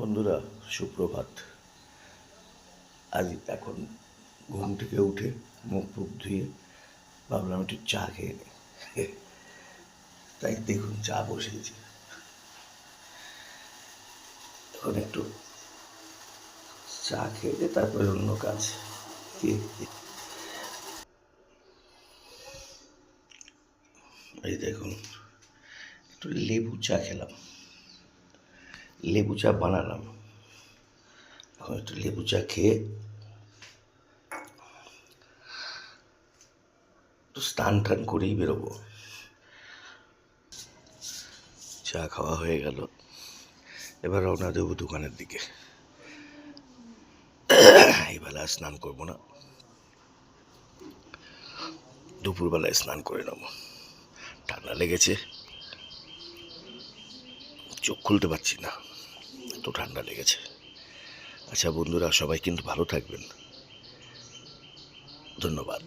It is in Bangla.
বন্ধুরা, সুপ্রভাত। আজ এখন ঘুম থেকে উঠে মুখ টুক ধুয়ে ভাবলাম একটু চা খেয়ে নিই। তাই দেখুন চা বসিয়েছি। এখন একটু চা খেয়ে তারপরে অন্য কাজ। এই দেখুন, একটু লেবু চা খেলাম, লেবু চা বানালাম। এখন একটু লেবু চা খেয়ে একটু স্নান টান করেই বেরোবো। চা খাওয়া হয়ে গেল, এবার রওনা দেবো দোকানের দিকে। এই বেলা স্নান করবো না, দুপুরবেলায় স্নান করে নেবো। ঠান্ডা লেগেছে, চোখ খুলতে পারছি না, এত ঠান্ডা লেগেছে। আচ্ছা বন্ধুরা, সবাই কিন্তু ভালো থাকবেন। ধন্যবাদ।